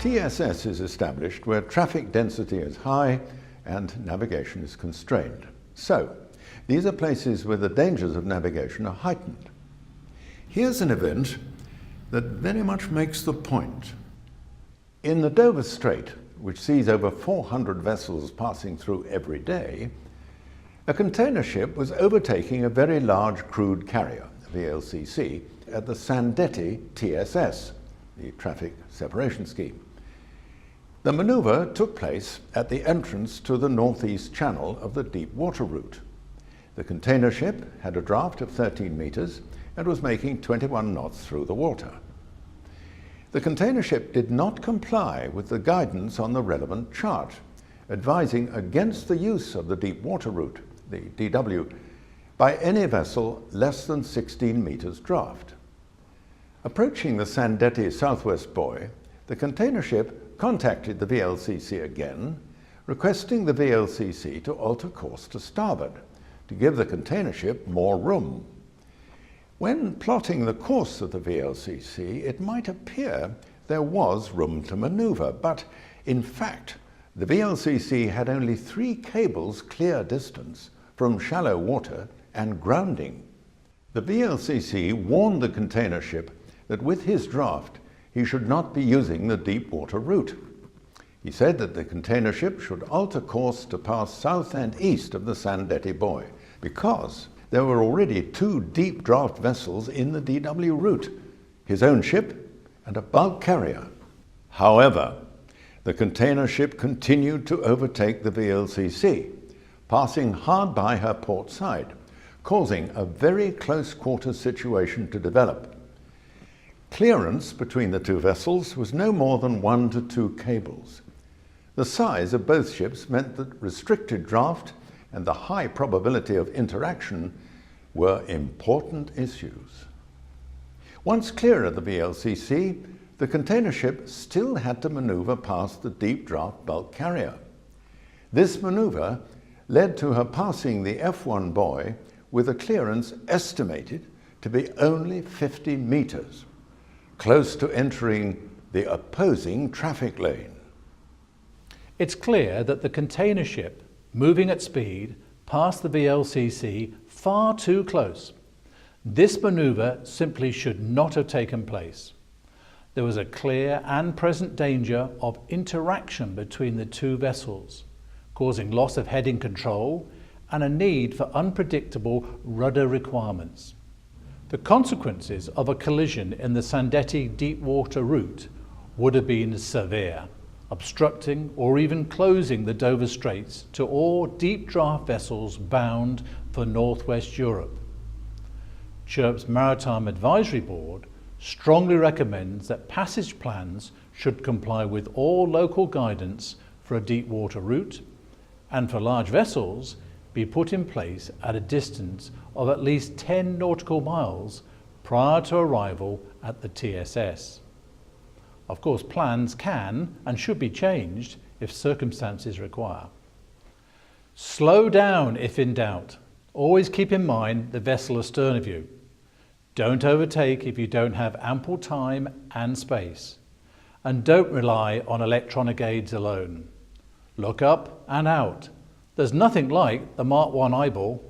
TSS is established where traffic density is high and navigation is constrained. So, these are places where the dangers of navigation are heightened. Here's an event that very much makes the point. In the Dover Strait, which sees over 400 vessels passing through every day, a container ship was overtaking a very large crude carrier, a VLCC, at the Sandetti TSS, the Traffic Separation Scheme. The manoeuvre took place at the entrance to the northeast channel of the deep water route. The container ship had a draft of 13 meters and was making 21 knots through the water. The container ship did not comply with the guidance on the relevant chart, advising against the use of the deep water route, the DW, by any vessel less than 16 meters draft. Approaching the Sandetti southwest buoy, the container ship contacted the VLCC again, requesting the VLCC to alter course to starboard, to give the container ship more room. When plotting the course of the VLCC, it might appear there was room to maneuver, but in fact, the VLCC had only 3 cables clear distance from shallow water and grounding. The VLCC warned the container ship that with his draft, he should not be using the deep water route. He said that the container ship should alter course to pass south and east of the Sandetti buoy, because there were already 2 deep draft vessels in the DW route, his own ship and a bulk carrier. However, the container ship continued to overtake the VLCC, passing hard by her port side, causing a very close quarters situation to develop. Clearance between the 2 vessels was no more than 1 to 2 cables. The size of both ships meant that restricted draft and the high probability of interaction were important issues. Once clear of the VLCC, the container ship still had to maneuver past the deep draft bulk carrier. This maneuver led to her passing the F1 buoy with a clearance estimated to be only 50 meters, close to entering the opposing traffic lane. It's clear that the container ship, moving at speed, passed the VLCC far too close. This manoeuvre simply should not have taken place. There was a clear and present danger of interaction between the 2 vessels, causing loss of heading control and a need for unpredictable rudder requirements. The consequences of a collision in the Sandetti deep water route would have been severe, obstructing or even closing the Dover Straits to all deep draft vessels bound for northwest Europe. Chirp's Maritime Advisory Board strongly recommends that passage plans should comply with all local guidance for a deep water route, and for large vessels be put in place at a distance of at least 10 nautical miles prior to arrival at the TSS. Of course, plans can and should be changed if circumstances require. Slow down if in doubt. Always keep in mind the vessel astern of you. Don't overtake if you don't have ample time and space. And don't rely on electronic aids alone. Look up and out. There's nothing like the Mark 1 eyeball.